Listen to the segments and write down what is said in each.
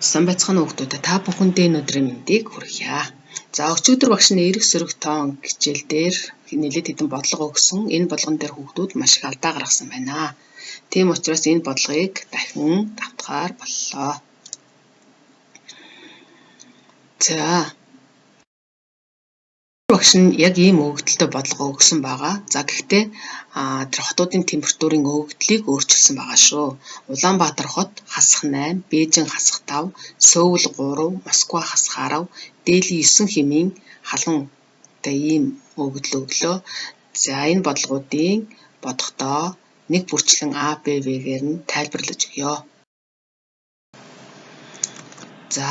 Сайн байцгаана уу хүүхдүүд. Та бүхэндээ өнөөдрийн мэндийг хүргье. За өчигдөр багш нь эрх сөрөг тоон хичээл дээр нэлээд хэдэн бодлого өгсөн. Энэ болгон дээр хүүхдүүд маш их алдаа гаргасан байна. Тийм учраас энэ бодлогыг дахин давтахаар боллоо. За багш нь яг ийм өгөгдөлтөй бодлого өгсөн байгаа. За гэхдээ тэр хотуудын температурын өгөгдлийг өөрчилсөн байгаа шүү. Улаанбаатар хот хасах 8, Бээжин хасах 5, Сөүл 3, Москва хасах 10, Дели 9 хэмээн халуунтай ийм өгөгдөл өглөө. За энэ бодлогуудын бодохдоо нэг бүрчлэн А, Б, В-гээр нь тайлбарлаж өгье. За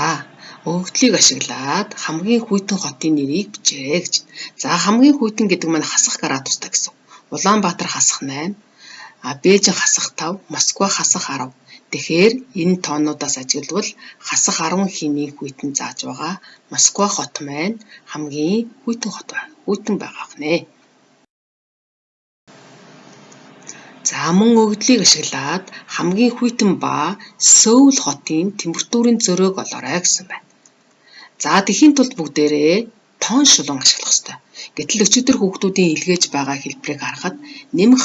өгөгдлийг ашиглаад хамгийн хүйтэн хотын нэрийг бичээрэй гэж. За хамгийн хүйтэн гэдэг маань хасах градустай гэсэн. Улаанбаатар хасах 8, Бээжин хасах 5, Москва хасах 10. Тэгэхээр энэ тоонуудаас ажиглавал хасах 10 хэмээн хүйтэн зааж байгаа. Москва хот маань хамгийн хүйтэн хот байна. Хүйтэн байгаа гэнэ. За мөн өгөгдлийг ашиглаад хамгийн хүйтэн ба Сөүл хотын температурын зөрөөг олоорой гэсэн байна. За тэхийн тулд бүгдээрээ тоон шулуун ашиглах ёстой. Гэтэл өчигдөр хүүхдүүдийн илгээж байгаа хэлбэрийг харахад нэмэх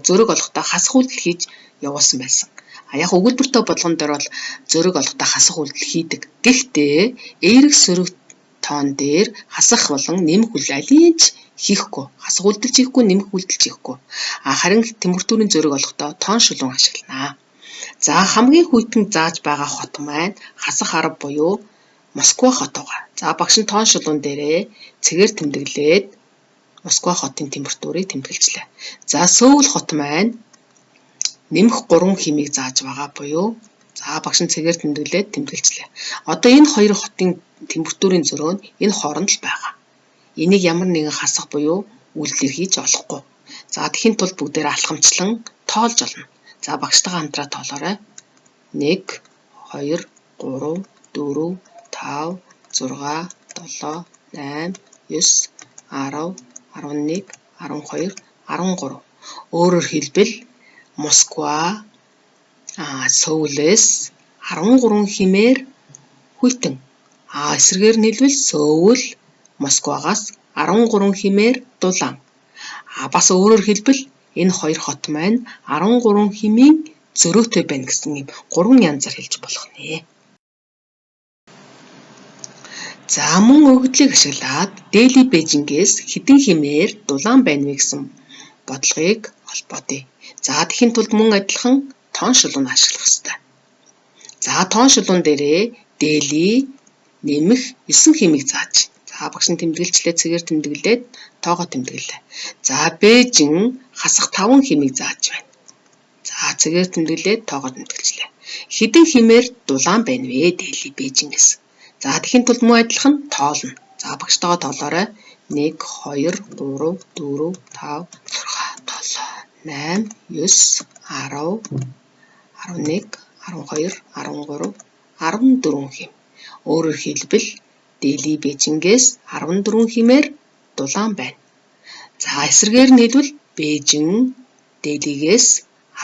зөрөг олохдоо хасах үйлдэл хийж явуулсан байсан. Яг өгүүлбэртэй болгон дээр бол зөрөг олохдоо хасах үйлдэл хийдэг. Гэхдээ эрх сөрөг тоон дээр хасах болон нэмэх үйлдэл алийг хийхгүй. Хасах үйлдэл хийхгүй, нэмэх үйлдэл хийхгүй. Харин температурын зөрөг олохдоо тоон шулуун ашиглана. За хамгийн хүйтэн зааж байгаа хот маань хасах 10 буюу Москва хот байгаа. За багш нь тоон шулуун дээрээ цэгээр тэмдэглээд Москва хотын температурыг тэмдэглэжлээ. За Сөүл хот маань нэмэх 3 хэмээг зааж байгаа буюу за багш нь цэгээр тэмдэглээд тэмдэглэжлээ. Одоо энэ хоёр хотын температурын зөрөө нь энэ хооронд л байгаа. Энийг ямар нэгэн хасах буюу үйлдэлээр хийж олохгүй. За тэхийн тулд бүгдээр алхамчлан тоолж олно. За багштайгаа хамтраа тоолоорой. 1 2 3 4 5 6 7 8 9 10 11 12 13. Өөрөөр хэлбэл Москва Сөүлээс 13 хэмээр хүйтэн. Эсрэгээр нь хэлбэл Сөүл Москвагаас 13 хэмээр дулаан. Бас өөрөөр хэлбэл энэ хоёр хот маань 13 хэмээн зөрөөтэй байна гэсэн юм 3 янзаар хэлж болох нэ. За мөн өгөгдлийг ашиглаад Дели Бээжингээс хэдэн хэмээр дулаан байна вэ гэсэн бодлогыг холбоотъё. За тэхийн тулд мөн адилхан тоон шулуун ашиглах ёстой. За тоон шулуун дээрээ Дели нэмэх 9 хэмээг зааж. За багш нь тэмдэглэжлээ, цэгээр тэмдэглээд тоогоо тэмдэглээ. За Бээжин хасах 5 хэмээг зааж байна. За цэгээр тэмдэглээд тоогоо тэмдэглэжлээ. Хэдэн хэмээр дулаан байна вэ Дели Бээжингээс? За тэхийн тулд мөн адилхан тоолно. За багштайгаа тоолоорой. 1 2 3 4 5 6 7 8 9 10 11 12 13 14 хэм. Өөрөөр хэлбэл Дели Бээжингээс 14 хэмээр дулаан байна. За эсрэгээр нь хэлбэл Бээжин Делигээс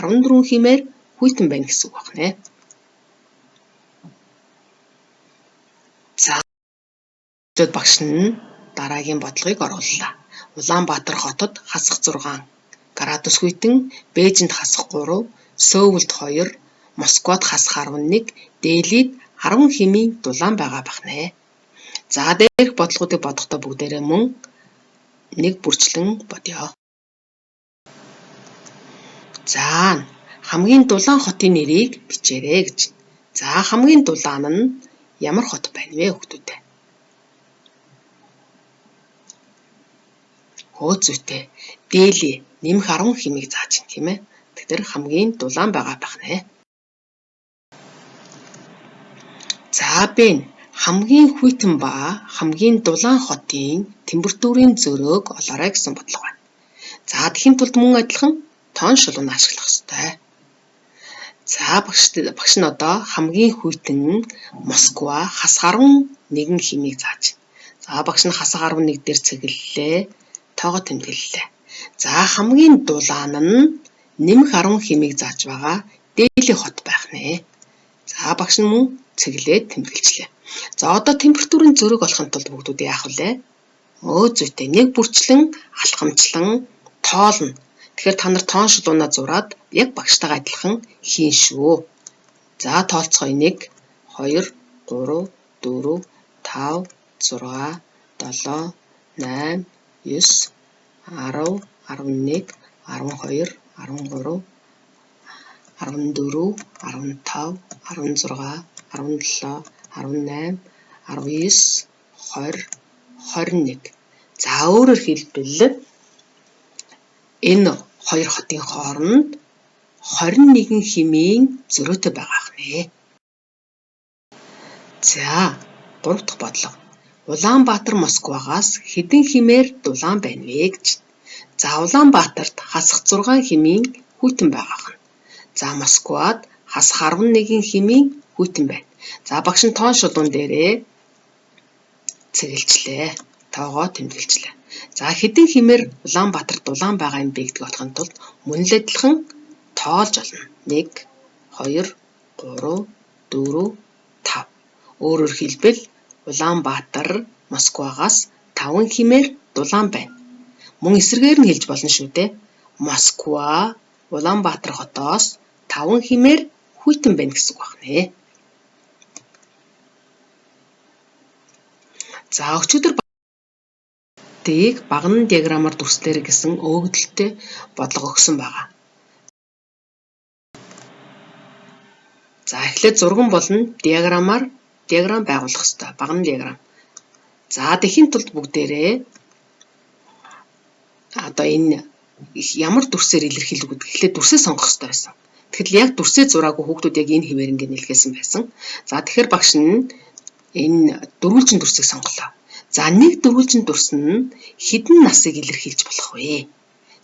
14 хэмээр хүйтэн байна гэсэн үг байна. За багш нь дараагийн бодлогыг орууллаа. Улаанбаатар хотод хасах 6 градус хүйтэн, Бээжинд хасах 3, Сөүлд 2, Москвад хасах 11, Делид 10 хэмээн дулаан байгаа бахнэ. За дээрх бодлогуудыг бодохдоо бүгдээрээ мөн нэг бүрчлэн бодё. За хамгийн дулаан хотын нэрийг бичээрэй гэж. За хамгийн дулаан нь ямар хот байна вэ хүүхдүүд? Зүйтэй. Дели нэмэх 10 хэмээг зааж байна тийм ээ. Тэгэхээр хамгийн дулаан байгаа бахнэ. За Б хамгийн хүйтэн ба хамгийн дулаан хотын температурын зөрөөг олоорой гэсэн бодлого байна. За тэхийн тулд мөн адилхан тоон шулуун ашиглах ёстой. За багш нь одоо хамгийн хүйтэн Москва хас 11 хэмээг зааж. За багш нь хас 11 дээр цэглэлээ. Тоогоо тэмдэглэлээ. За хамгийн дулаан нь нэмэх 10 хэмээг зааж байгаа Дели хот байх нэ. За багш нь мөн цэглээд тэмдэглэжлээ. За одоо температурын зөрөг олохын тулд бүгдүүд яах вэ? Зүйтэй нэг бүрчлэн алхамчлан тоолно. Тэгэхээр та нар тоон шулуунаа зураад яг багштайгаа адилхан хийн шүү. За тоолцгоё 1 2 3 4 5 6 7 8 9 10 11 12 13 14 15 16 17 18 19 20 21. За өөрөөр хэлбэл энэ хоёр хотын хооронд 21 хэмээн зөрүүтэй байгаа нэ. За 3 дахь бодлого. Улаанбаатар Москвагаас хэдэн хэмээр дулаан байна вэ гэж. За Улаанбаатарт хасах 6 хэмээн хүйтэн байгаа нь. За Москвад хасах 11 хэмээн хүйтэн байна. За багш нь тоон шулуун дээрээ цэглэлчлээ. Тоогоо тэмдэглэжлээ. За хэдэн хэмээр Улаанбаатарт дулаан байгаа юм бэ гэдгийг олохын тулд мөн л адилхан тоолж олно. 1 2 3 4 5. Өөрөөр хэлбэл Улаанбаатар Москвагаас 5 хэмээр дулаан байна. Мөн эсрэгээр нь хэлж болно шүү дээ. Москва Улаанбаатар хотоос 5 хэмээр хүйтэн байна гэсэн үг байна. За өчигдөр тийг багнан диаграмаар дүрслээрэй гэсэн өгөгдөлтэй бодлого өгсөн байгаа. За эхлээд зурган болон диаграм байгуулах ёстой. Багнан диаграм. За тэхийн тулд бүгдээрээ одоо энэ ямар дүрсээр илэрхийлэх гэдэг эхлээд дүрсээ сонгох ёстой байсан. Тэгэхээр яг дүрсээ зураагүй хүүхдүүд яг энэ хэмээр ингэ нэлгээсэн байсан. За тэгэхээр багш нь энэ дөрвөлжин дүрсийг сонголоо. За нэг дөрвөлжин дүрс нь хэдэн насыг илэрхийлж болох вэ?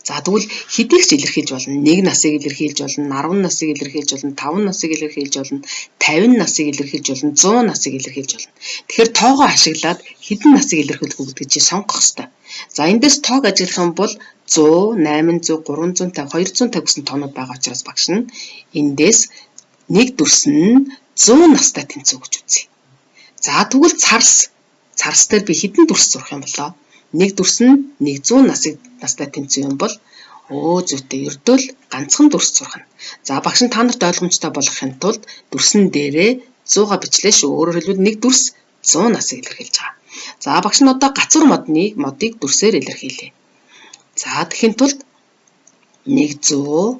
За тэгвэл хэдийг ч илэрхийлж болно. 1 насыг илэрхийлж болно, 10 насыг илэрхийлж болно, 5 насыг илэрхийлж болно, 50 насыг илэрхийлж болно, 100 насыг илэрхийлж болно. Тэгэхээр тоогоо ашиглаад хэдэн насыг илэрхийлэх үү гэдгийг чи сонгох ёстой. За эндээс тоог ажиглах юм бол 100, 800, 350, 250 гэсэн тоонууд байгаа учраас багш нь эндээс нэг дүрс нь 100 настай тэнцүү гэж үзье. За тэгвэл царс дээр би хэдэн дүрс зурах юм болоо? Нэг дүрс нь 100 настай тэнцүү юм бол зүйтэй ердөөл ганцхан дүрс зурах нь. За багш нь та нарт ойлгомжтой болгохын тулд дүрсэн дээрээ 100-а бичлээ шүү. Өөрөөр хэлбэл нэг дүрс 100 насыг илэрхийлж байгаа. За багш нь одоо гацуур модыг дүрсээр илэрхийлье. За тэхийн тулд 100,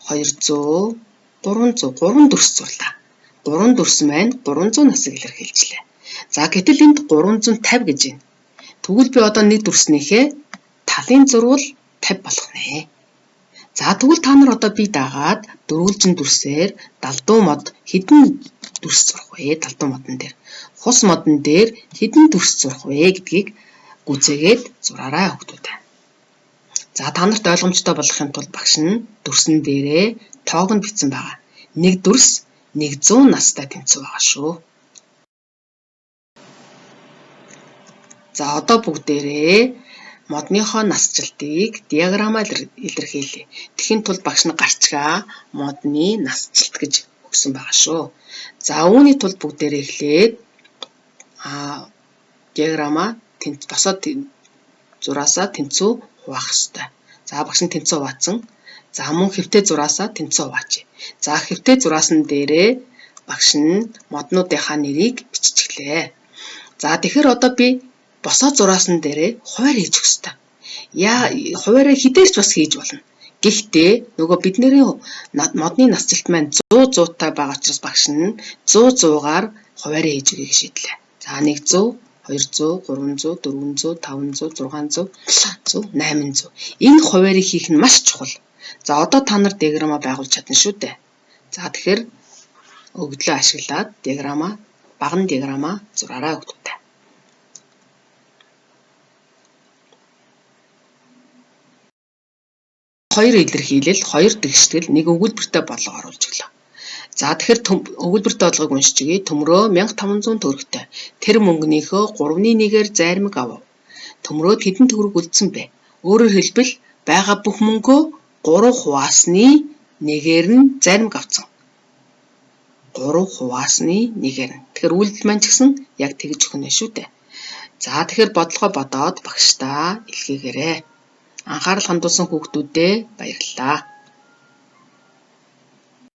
200, 300, 3 дүрс зурлаа. 3 дүрс маань 300 насыг илэрхийлжлээ. За гэтэл энд 350 гэж байна. Тэгвэл би одоо нэг дүрснийхээ талын зурвал 50 болох нэ. За тэгвэл та нар одоо би дагаад дөрвөлжин дүрсээр далдуу мод хэдэн дүрс зурах вэ? Далдуу модон дээр. Хус модон дээр хэдэн дүрс зурах вэ гэдгийг гүзээгээд зураарай хүүхдүүд. За та нарт ойлгомжтой болгохын тулд багш нь дүрсэн дээрээ тоог нь бичсэн байгаа. Нэг дүрс 100 настай тэнцүү байгаа шүү. За одоо бүгдээрээ модныхоо насжилтыг диаграмаар илэрхийлье. Тэхийн тулд багш нь гарчгаа модны насжилт гэж өгсөн байгаа шүү. За үүний тулд бүгдээрээ эхлээд диаграмаа босоод зураасаа тэнцүү хуваах ёстой. За багш нь тэнцүү хуваацсан. За мөн хэвтэй зураасаа тэнцүү хуваачи. За хэвтэй зураасан дээрээ багш нь моднуудынхаа нэрийг биччихлээ. За тэгэхээр одоо би босоо зураасан дээрээ хуваар хийж өгөх ёстой. Хуваараа хідээрч бас хийж болно. Гэхдээ нөгөө бидний модны насжилт маань 100 та байгаа учраас багш нь 100-аар хуваараа хийж өгье гэж шийдлээ. За 100, 200, 300, 400, 500, 600, 700, 800. Энэ хуваарийг хийх нь маш чухал. За одоо та нар диаграмаа байгуулж чадна шүү дээ. За тэгэхээр өгдлөө ашиглаад баган диаграмаа зураарай хүүхдүүд. Хоёр илэрхийлэл, хоёр тэгштэл, нэг өгүүлбэртэй бодлого оруулж өглөө. За тэгэхээр өгүүлбэртэй бодлогыг уншиж өгье. Төмрөө 1500 төгрөгтэй. Тэр мөнгөнийхөө 3/1-ээр зайрмаг авав. Төмрөөд хэдэн төгрөг үлдсэн бэ? Өөрөөр хэлбэл байгаа бүх мөнгөө 3 хуваасны 1-ээр нь зайрмаг авсан. 3 хуваасны нэгээр. Тэгэхээр үйлдэл маань ч гэсэн яг тэгж өгнө шүү дээ. За тэгэхээр бодлогоо бодоод багшдаа илгээгээрэй. Анхаарал хандуулсан хүүхдүүдээ баярлалаа.